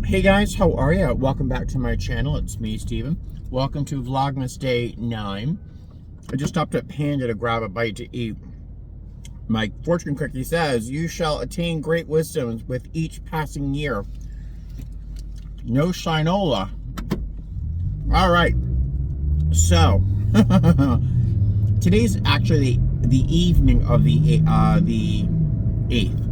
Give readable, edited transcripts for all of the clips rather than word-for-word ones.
Hey guys, how are you? Welcome back to my channel. It's me, Steven. Welcome to Vlogmas Day 9. I just stopped at Panda to grab a bite to eat. My fortune cookie says, "You shall attain great wisdoms with each passing year." No shinola. All right. So, today's actually the evening of the 8th.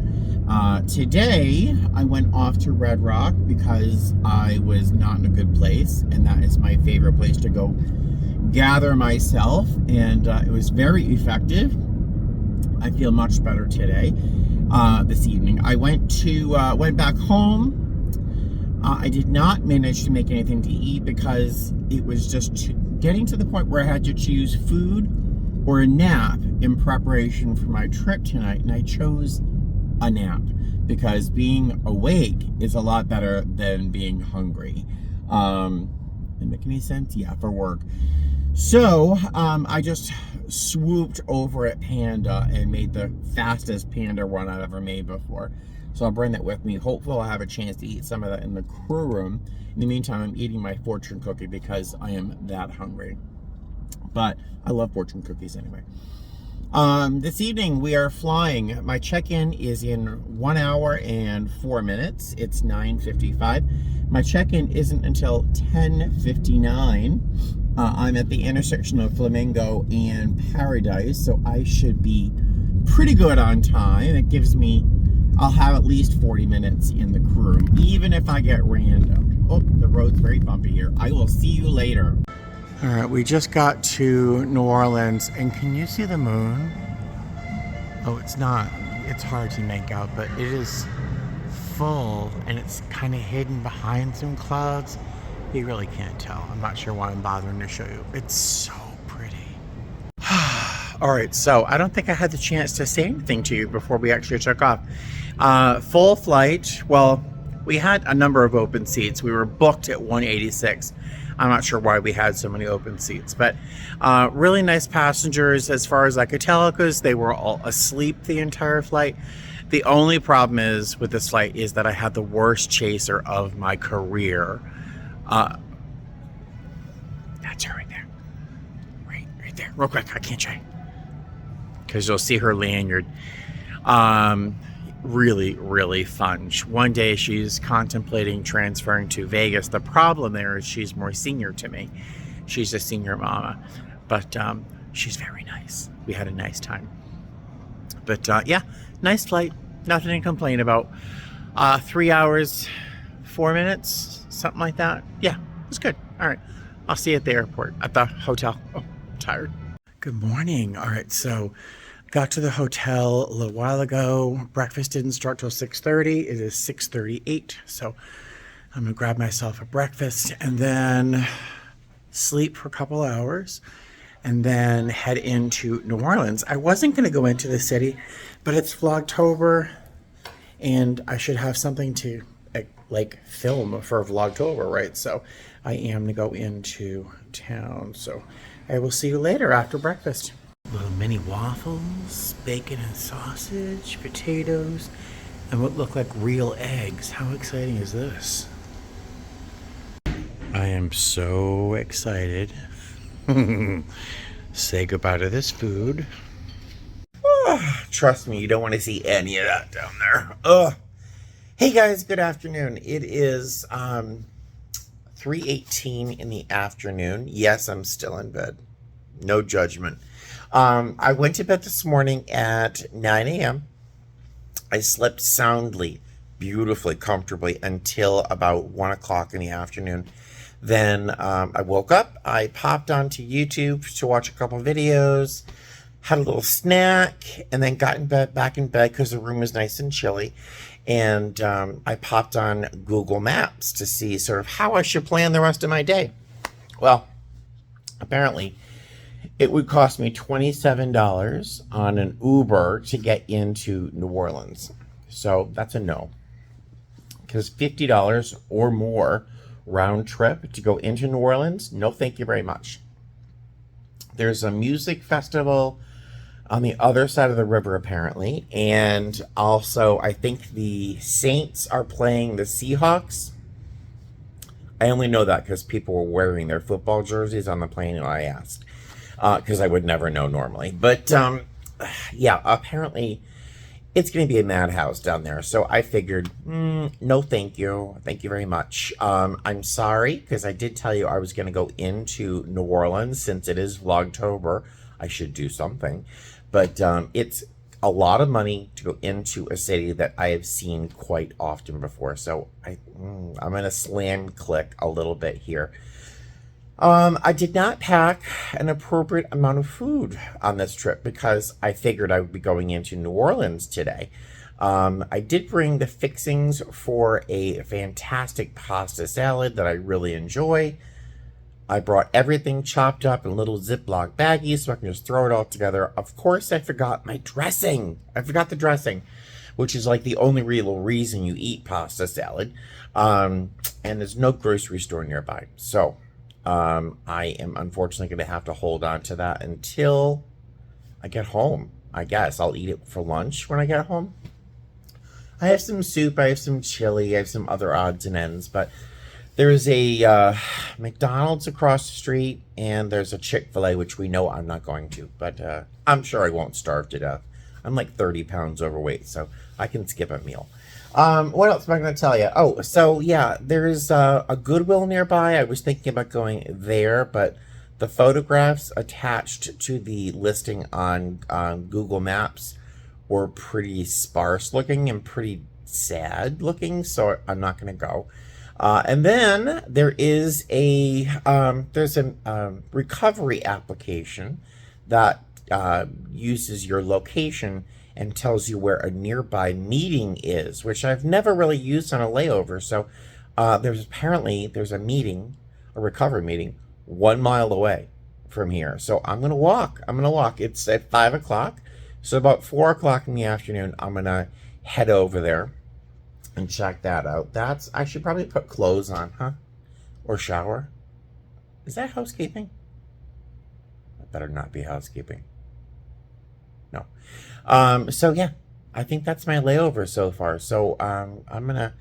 Today, I went off to Red Rock because I was not in a good place, and that is my favorite place to go gather myself, and it was very effective. I feel much better today, this evening. I went back home. I did not manage to make anything to eat because it was just getting to the point where I had to choose food or a nap in preparation for my trip tonight, and I chose a nap because being awake is a lot better than being hungry. Does it make any sense? Yeah, for work. So I just swooped over at Panda and made the fastest Panda run I've ever made before. So I'll bring that with me. Hopefully I'll have a chance to eat some of that in the crew room. In the meantime, I'm eating my fortune cookie because I am that hungry. But I love fortune cookies anyway. This evening we are flying. My check-in is in 1 hour and 4 minutes. It's 9:55. My check-in isn't until 10:59. I'm at the intersection of Flamingo and Paradise, so I should be pretty good on time. It gives me, I'll have at least 40 minutes in the crew room, even if I get random. Oh, the road's very bumpy here. I will see you later. All right, we just got to New Orleans, and can you see the moon? Oh, it's not. It's hard to make out, but it is full, and it's kind of hidden behind some clouds. You really can't tell. I'm not sure why I'm bothering to show you. It's so pretty. All right, so I don't think I had the chance to say anything to you before we actually took off. Full flight. Well, we had a number of open seats. We were booked at 186. I'm not sure why we had so many open seats, but really nice passengers as far as I could tell, because they were all asleep the entire flight. The only problem is with this flight is that I had the worst chaser of my career. That's her right there. Right there. Real quick, I can't show you, because you'll see her lanyard. Really fun. One day she's contemplating transferring to Vegas. The problem there is she's more senior to me. She's a senior mama, but she's very nice. We had a nice time. But yeah, nice flight. Nothing to complain about. 3 hours, 4 minutes, something like that. Yeah, it was good. All right, I'll see you at the airport, at the hotel. Oh, I'm tired. Good morning. All right, so got to the hotel a little while ago. Breakfast didn't start till 6:30. It is 6:38, so I'm gonna grab myself a breakfast and then sleep for a couple hours and then head into New Orleans. I wasn't gonna go into the city, but it's Vlogtober and I should have something to like film for Vlogtober, right? So I am gonna go into town. So I will see you later after breakfast. Little mini waffles, bacon and sausage, potatoes, and what look like real eggs. How exciting is this? I am so excited. Say goodbye to this food. Oh, trust me, you don't want to see any of that down there. Ugh. Hey guys, good afternoon. It is 3:18 in the afternoon. Yes, I'm still in bed. No judgment. I went to bed this morning at 9 a.m. I slept soundly, beautifully, comfortably until about 1 o'clock in the afternoon. Then I woke up. I popped onto YouTube to watch a couple videos, had a little snack, and then got in bed, back in bed because the room was nice and chilly. And I popped on Google Maps to see sort of how I should plan the rest of my day. Well, apparently it would cost me $27 on an Uber to get into New Orleans. So that's a no. Because $50 or more round trip to go into New Orleans, no thank you very much. There's a music festival on the other side of the river, apparently. And also, I think the Saints are playing the Seahawks I only know that because people were wearing their football jerseys on the plane, and I asked because I would never know normally. But yeah, apparently it's going to be a madhouse down there. So I figured, no, thank you. Thank you very much. I'm sorry, because I did tell you I was going to go into New Orleans. Since it is Vlogtober, I should do something. But it's a lot of money to go into a city that I have seen quite often before. So I'm going to slam click a little bit here. I did not pack an appropriate amount of food on this trip because I figured I would be going into New Orleans today. I did bring the fixings for a fantastic pasta salad that I really enjoy. I brought everything chopped up in little Ziploc baggies so I can just throw it all together. Of course, I forgot my dressing. I forgot the dressing, which is like the only real reason you eat pasta salad. And there's no grocery store nearby. So I am unfortunately going to have to hold on to that until I get home. I guess I'll eat it for lunch when I get home. I have some soup, I have some chili, I have some other odds and ends, but there's a McDonald's across the street, and there's a Chick-fil-A, which we know I'm not going to, but I'm sure I won't starve to death. I'm like 30 pounds overweight, so I can skip a meal. What else am I going to tell you? Oh, so yeah, there's a Goodwill nearby. I was thinking about going there, but the photographs attached to the listing on Google Maps were pretty sparse looking and pretty sad looking, so I'm not going to go. And then there is a recovery application that uses your location and tells you where a nearby meeting is, which I've never really used on a layover. So there's a meeting, a recovery meeting, 1 mile away from here. So I'm gonna walk. It's at 5 o'clock. So about 4 o'clock in the afternoon, I'm gonna head over there and check that out. I should probably put clothes on, huh? Or shower. Is that housekeeping? That better not be housekeeping. No. So yeah, I think that's my layover so far. So I'm gonna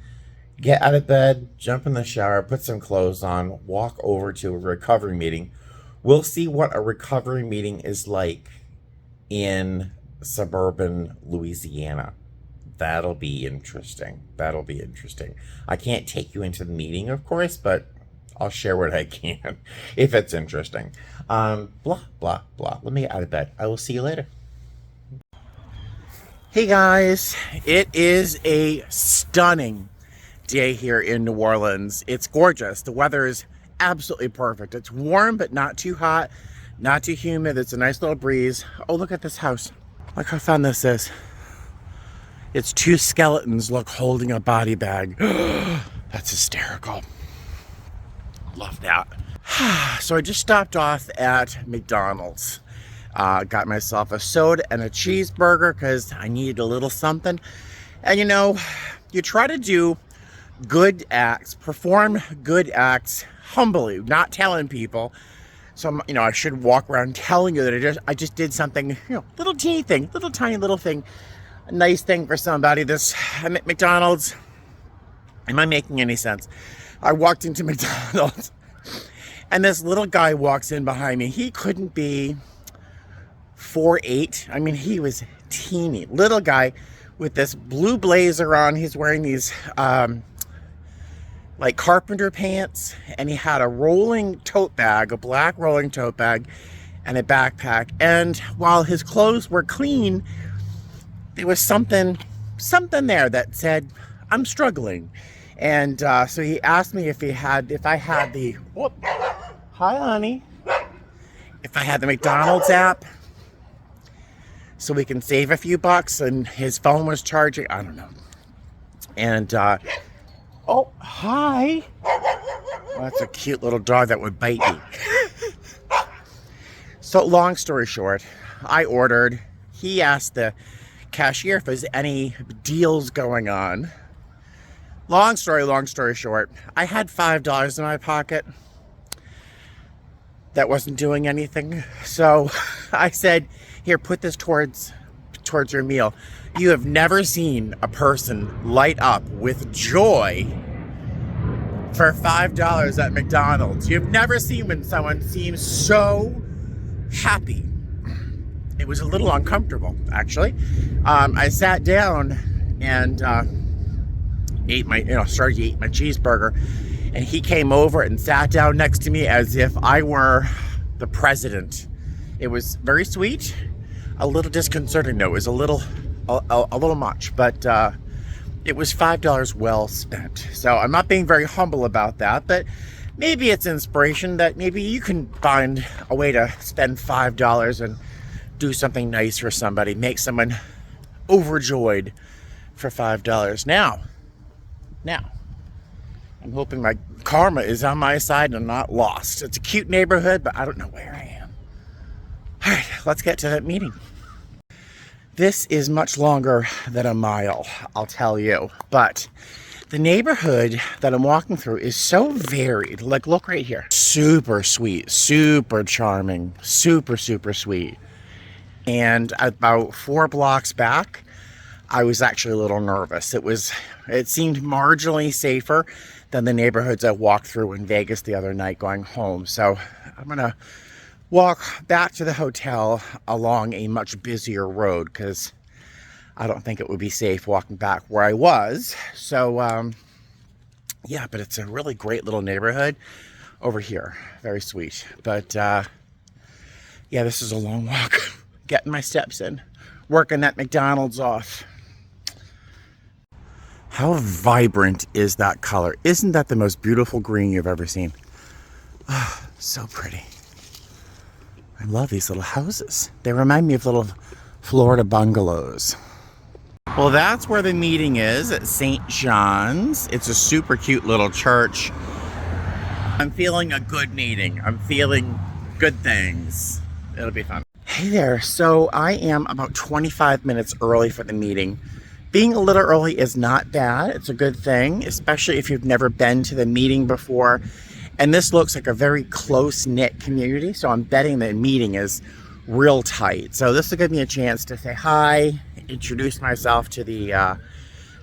get out of bed, jump in the shower, put some clothes on, walk over to a recovery meeting. We'll see what a recovery meeting is like in suburban Louisiana. That'll be interesting. I can't take you into the meeting, of course, but I'll share what I can if it's interesting. Blah, blah, blah. Let me get out of bed. I will see you later. Hey guys, it is a stunning day here in New Orleans. It's gorgeous. The weather is absolutely perfect. It's warm, but not too hot, not too humid. It's a nice little breeze. Oh, look at this house. Look how fun this is. It's two skeletons, look, holding a body bag. That's hysterical. Love that. So I just stopped off at McDonald's. Got myself a soda and a cheeseburger because I needed a little something. And you know, you try to do good acts, perform good acts humbly, not telling people. So, you know, I should walk around telling you that I just did something, you know, little teeny thing, little tiny little thing, a nice thing for somebody. I'm at McDonald's. Am I making any sense? I walked into McDonald's and this little guy walks in behind me. He couldn't be 4'8". I mean, he was teeny. Little guy with this blue blazer on. He's wearing these like carpenter pants, and he had a rolling tote bag, a black rolling tote bag, and a backpack. And while his clothes were clean, there was something there that said, "I'm struggling." And so he asked me if I had the, whoop, hi honey, if I had the McDonald's app so we can save a few bucks, and his phone was charging. I don't know. And oh, hi. Well, that's a cute little dog that would bite me. So long story short, I ordered. He asked the cashier if there's any deals going on. Long story short, I had $5 in my pocket that wasn't doing anything. So I said, here, put this towards your meal. You have never seen a person light up with joy for $5 at McDonald's. You've never seen when someone seems so happy. It was a little uncomfortable, actually. I sat down and started to eat my cheeseburger, and he came over and sat down next to me as if I were the president. It was very sweet, a little disconcerting though. It was a little much, but it was $5 well spent. So I'm not being very humble about that, but maybe it's inspiration that maybe you can find a way to spend $5 and do something nice for somebody, make someone overjoyed for $5. Now, I'm hoping my karma is on my side and not lost. It's a cute neighborhood, but I don't know where I am. All right, let's get to that meeting. This is much longer than a mile, I'll tell you, but the neighborhood that I'm walking through is so varied. Like, look right here. Super sweet, super charming, super sweet. And about 4 blocks back, I was actually a little nervous. It seemed marginally safer than the neighborhoods I walked through in Vegas the other night going home. So I'm gonna walk back to the hotel along a much busier road because I don't think it would be safe walking back where I was. So yeah, but it's a really great little neighborhood over here. Very sweet. But yeah, this is a long walk. Getting my steps in, working that McDonald's off. How vibrant is that color? Isn't that the most beautiful green you've ever seen? Oh, so pretty. I love these little houses. They remind me of little Florida bungalows. Well, that's where the meeting is, at St. John's. It's a super cute little church. I'm feeling a good meeting. I'm feeling good things. It'll be fun. Hey there. So I am about 25 minutes early for the meeting. Being a little early is not bad. It's a good thing, especially if you've never been to the meeting before. And this looks like a very close-knit community, so I'm betting the meeting is real tight. So this will give me a chance to say hi, introduce myself to the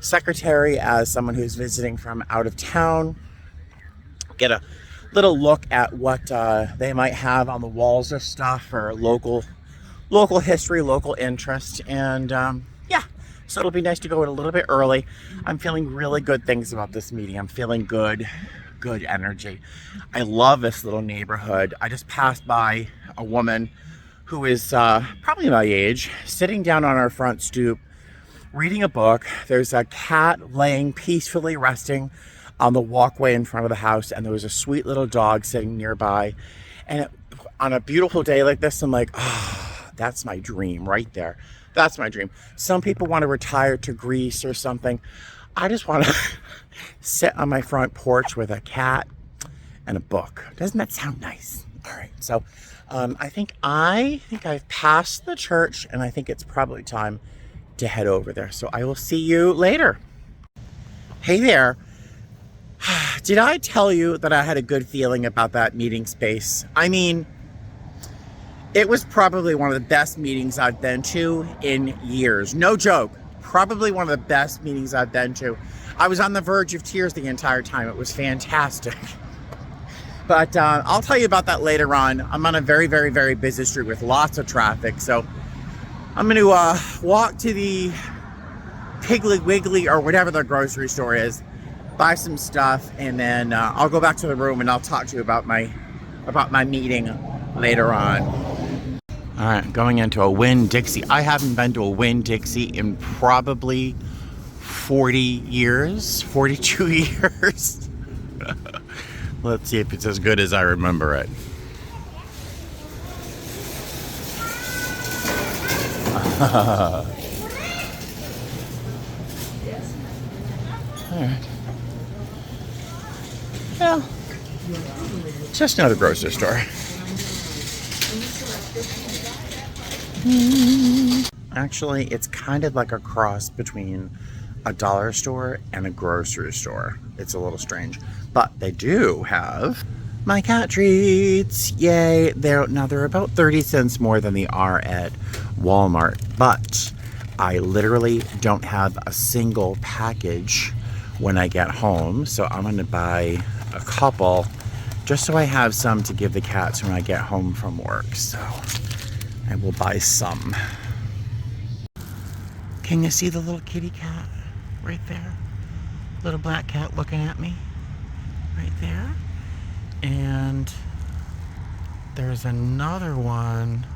secretary as someone who's visiting from out of town, get a little look at what they might have on the walls of stuff for local history, local interest, and yeah. So it'll be nice to go in a little bit early. I'm feeling really good things about this meeting. I'm feeling good energy. I love this little neighborhood. I just passed by a woman who is probably my age, sitting down on our front stoop, reading a book. There's a cat laying peacefully resting on the walkway in front of the house, and there was a sweet little dog sitting nearby. And on a beautiful day like this, I'm like, oh, that's my dream right there. That's my dream. Some people want to retire to Greece or something. I just want to sit on my front porch with a cat and a book. Doesn't that sound nice? All right. So I think I've passed the church, and I think it's probably time to head over there. So I will see you later. Hey there. Did I tell you that I had a good feeling about that meeting space? I mean, it was probably one of the best meetings I've been to in years. No joke. Probably one of the best meetings I've been to. I was on the verge of tears the entire time. It was fantastic. But I'll tell you about that later on. I'm on a very, very, very busy street with lots of traffic. So I'm going to walk to the Piggly Wiggly or whatever the grocery store is, buy some stuff, and then I'll go back to the room and I'll talk to you about my meeting later on. All right, going into a Winn-Dixie. I haven't been to a Winn-Dixie in probably 40 years, 42 years. Let's see if it's as good as I remember it. All right. Well, just another grocery store. Actually, it's kind of like a cross between a dollar store and a grocery store. It's a little strange, but they do have my cat treats. Yay! They're about 30 cents more than they are at Walmart, but I literally don't have a single package when I get home, so I'm gonna buy a couple just so I have some to give the cats when I get home from work. So I will buy some. Can you see the little kitty cat right there? Little black cat looking at me right there. And there's another one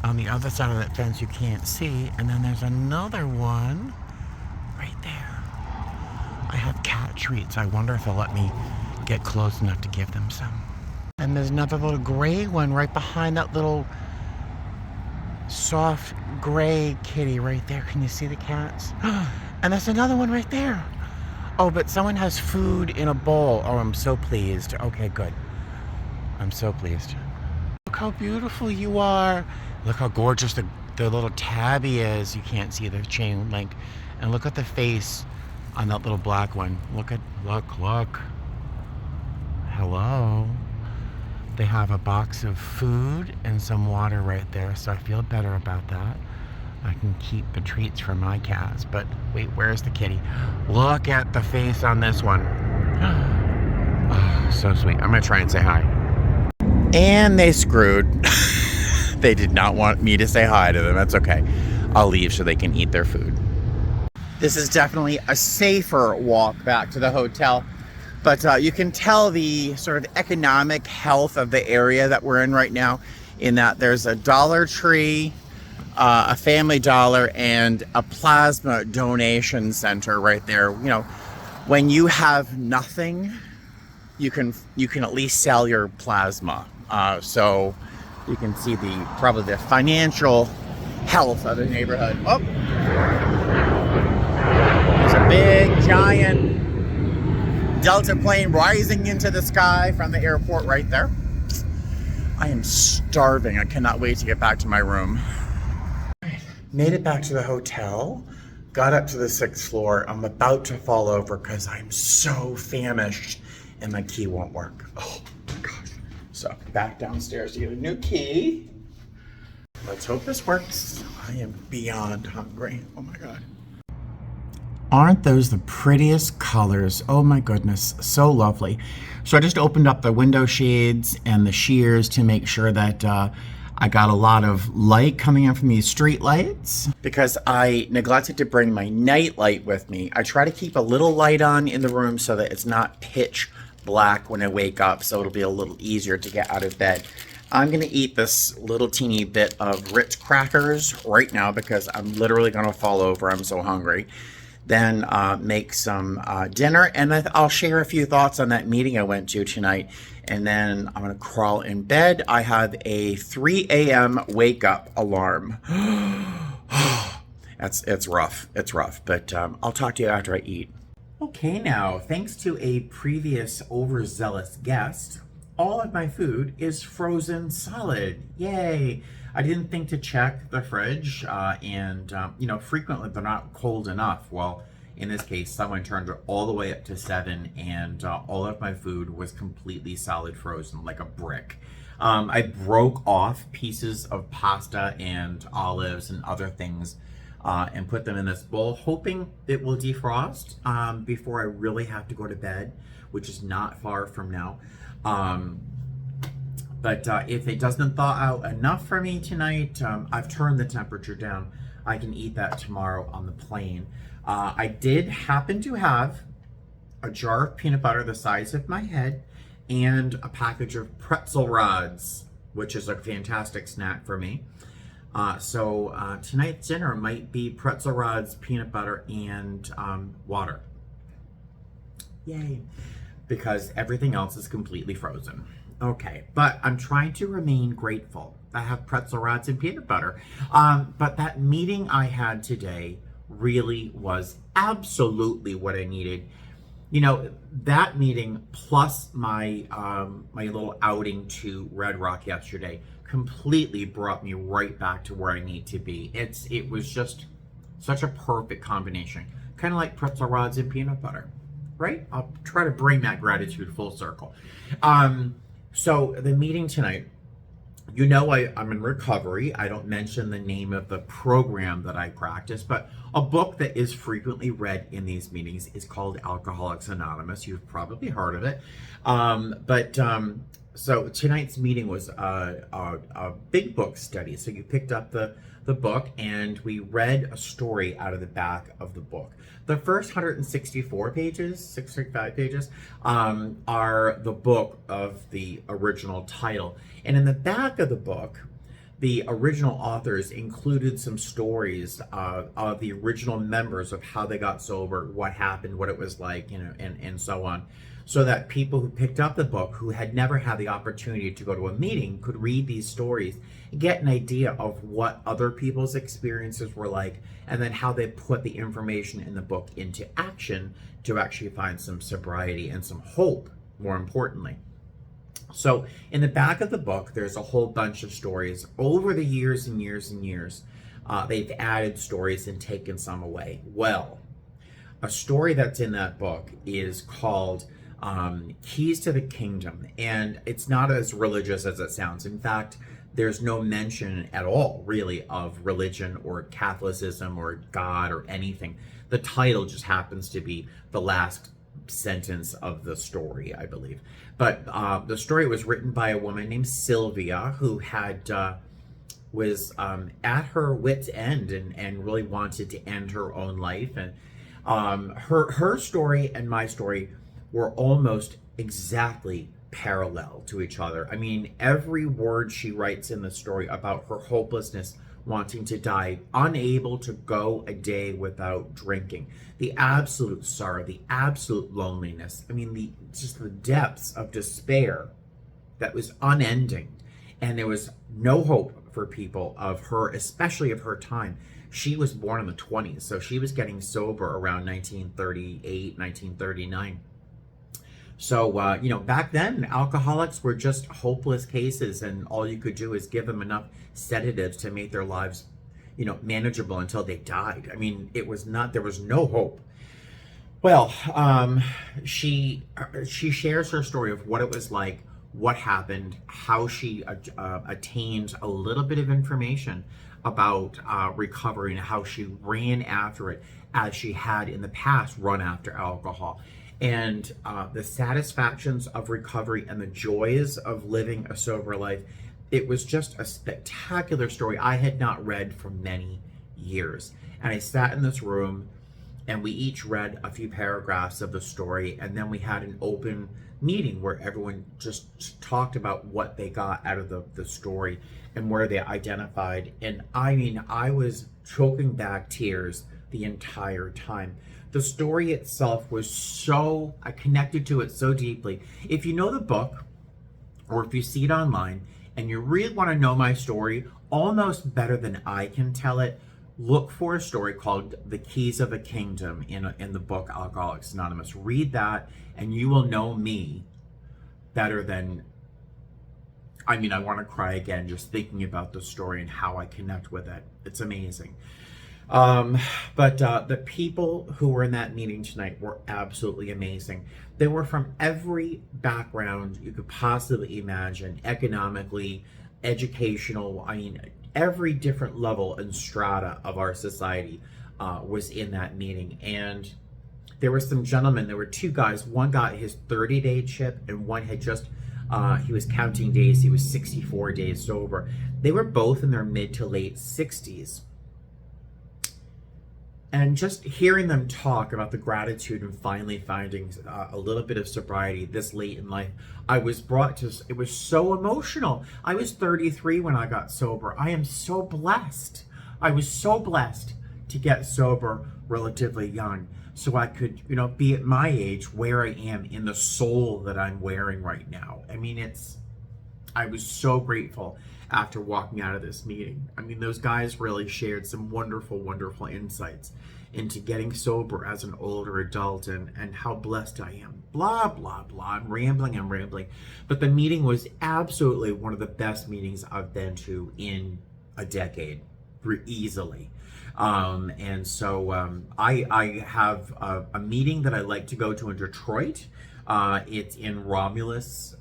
on the other side of that fence you can't see. And then there's another one right there. I have cat treats. I wonder if they'll let me get close enough to give them some. And there's another little gray one right behind that little soft gray kitty right there. Can you see the cats? And there's another one right there. Oh, but someone has food in a bowl. Oh, I'm so pleased. Okay, good. I'm so pleased. Look how beautiful you are. Look how gorgeous the little tabby is. You can't see the chain link. And look at the face on that little black one. Look. Hello. They have a box of food and some water right there, so I feel better about that. I can keep the treats for my cats. But wait, where's the kitty? Look at the face on this one. Oh, so sweet. I'm gonna try and say hi. And they screwed. They did not want me to say hi to them. That's okay. I'll leave so they can eat their food. This is definitely a safer walk back to the hotel. But you can tell the sort of economic health of the area that we're in right now, in that there's a Dollar Tree, a Family Dollar, and a plasma donation center right there. You know, when you have nothing, you can at least sell your plasma. So you can see probably the financial health of the neighborhood. Oh, there's a big giant Delta plane rising into the sky from the airport right there. I am starving. I cannot wait to get back to my room. Made it back to the hotel, got up to the 6th floor. I'm about to fall over because I'm so famished and my key won't work. Oh my gosh. So back downstairs to get a new key. Let's hope this works. I am beyond hungry. Oh my God. Aren't those the prettiest colors? Oh my goodness, so lovely. So I just opened up the window shades and the sheers to make sure that I got a lot of light coming in from these street lights, because I neglected to bring my night light with me. I try to keep a little light on in the room so that it's not pitch black when I wake up, so it'll be a little easier to get out of bed. I'm gonna eat this little teeny bit of Ritz crackers right now because I'm literally gonna fall over. I'm so hungry. Then make some dinner, and I'll share a few thoughts on that meeting I went to tonight. And then I'm gonna crawl in bed. I have a 3 a.m. wake up alarm. It's rough, but I'll talk to you after I eat. Okay, now, thanks to a previous overzealous guest, all of my food is frozen solid. Yay! I didn't think to check the fridge, and you know, frequently they're not cold enough. Well, in this case, someone turned it all the way up to 7, and all of my food was completely solid frozen, like a brick. I broke off pieces of pasta and olives and other things and put them in this bowl, hoping it will defrost before I really have to go to bed, which is not far from now. But if it doesn't thaw out enough for me tonight, I've turned the temperature down. I can eat that tomorrow on the plane. I did happen to have a jar of peanut butter the size of my head and a package of pretzel rods, which is a fantastic snack for me. So tonight's dinner might be pretzel rods, peanut butter, and water. Yay. Because everything else is completely frozen. Okay, but I'm trying to remain grateful. I have pretzel rods and peanut butter. But that meeting I had today really was absolutely what I needed. You know, that meeting plus my my little outing to Red Rock yesterday completely brought me right back to where I need to be. It was just such a perfect combination. Kind of like pretzel rods and peanut butter, right? I'll try to bring that gratitude full circle. So the meeting tonight, You know, I'm in recovery. I don't mention the name of the program that I practice, but a book that is frequently read in these meetings is called Alcoholics Anonymous. You've probably heard of it. So tonight's meeting was a big book study. So you picked up the book and we read a story out of the back of the book. The first 164 pages, 65 pages, are the book of the original title. And in the back of the book, the original authors included some stories of the original members of how they got sober, what happened, what it was like, and so on. So that people who picked up the book, who had never had the opportunity to go to a meeting, could read these stories and get an idea of what other people's experiences were like, and then how they put the information in the book into action to actually find some sobriety and some hope, more importantly. So in the back of the book, there's a whole bunch of stories. Over the years and years and years, they've added stories and taken some away. Well, a story that's in that book is called Keys to the Kingdom, and it's not as religious as it sounds. In fact, there's no mention at all, really, of religion or Catholicism or God or anything. The title just happens to be the last sentence of the story, I believe. But the story was written by a woman named Sylvia, who was at her wit's end and really wanted to end her own life. And her story and my story were almost exactly parallel to each other. I mean, every word she writes in the story about her hopelessness, wanting to die, unable to go a day without drinking, the absolute sorrow, the absolute loneliness. I mean, just the depths of despair that was unending. And there was no hope for people of her, especially of her time. She was born in the 20s, so she was getting sober around 1938, 1939. So, back then, alcoholics were just hopeless cases, and all you could do is give them enough sedatives to make their lives, manageable until they died. I mean, there was no hope. Well, she shares her story of what it was like, what happened, how she attained a little bit of information about recovery, and how she ran after it as she had in the past run after alcohol. And the satisfactions of recovery and the joys of living a sober life. It was just a spectacular story I had not read for many years. And I sat in this room and we each read a few paragraphs of the story, and then we had an open meeting where everyone just talked about what they got out of the story and where they identified. And I mean, I was choking back tears the entire time. The story itself was I connected to it so deeply. If you know the book, or if you see it online, and you really want to know my story almost better than I can tell it, look for a story called The Keys of the Kingdom in the book Alcoholics Anonymous. Read that, and you will know me better than, I want to cry again just thinking about the story and how I connect with it. It's amazing. But the people who were in that meeting tonight were absolutely amazing. They were from every background you could possibly imagine, economically, educational. Every different level and strata of our society was in that meeting. And there were some gentlemen, there were two guys. One got his 30-day chip, and one had just, he was counting days. He was 64 days sober. They were both in their mid to late 60s. And just hearing them talk about the gratitude and finally finding a little bit of sobriety this late in life, I was brought to, it was so emotional. I was 33 when I got sober. I am so blessed. I was so blessed to get sober relatively young, so I could, be at my age where I am in the soul that I'm wearing right now. I was so grateful after walking out of this meeting. Those guys really shared some wonderful, wonderful insights into getting sober as an older adult and how blessed I am. Blah, blah, blah. I'm rambling. But the meeting was absolutely one of the best meetings I've been to in a decade, easily. And so I have a meeting that I like to go to in Detroit. It's in Romulus.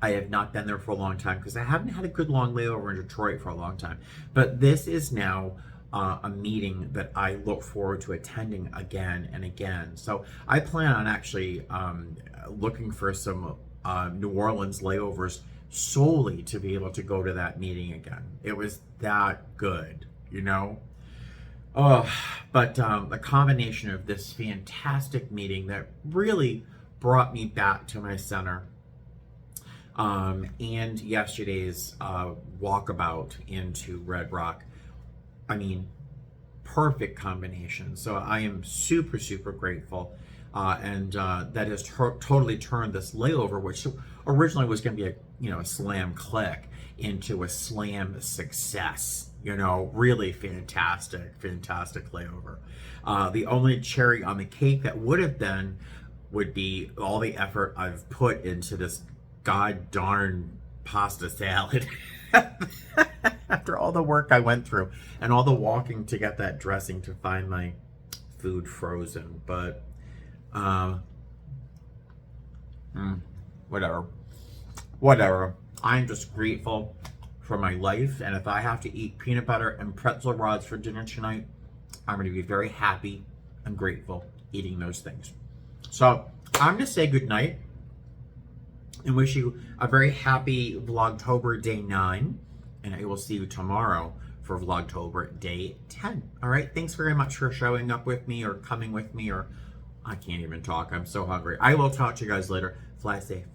I have not been there for a long time because I haven't had a good long layover in Detroit for a long time. But this is now a meeting that I look forward to attending again and again. So I plan on actually looking for some New Orleans layovers solely to be able to go to that meeting again. It was that good, you know? Oh, but the combination of this fantastic meeting that really brought me back to my center, and yesterday's walkabout into Red Rock. I mean, perfect combination. So I am super, super grateful. And that has totally turned this layover, which originally was going to be a slam click, into a slam success. Really fantastic layover. The only cherry on the cake that would be all the effort I've put into this god darn pasta salad. After all the work I went through and all the walking to get that dressing to find my food frozen. But whatever. I'm just grateful for my life, and if I have to eat peanut butter and pretzel rods for dinner tonight, I'm going to be very happy and grateful eating those things. So I'm going to say good night and wish you a very happy Vlogtober Day 9, and I will see you tomorrow for Vlogtober Day 10. All right, thanks very much for showing up with me or coming with me, or I can't even talk. I'm so hungry. I will talk to you guys later. Fly safe.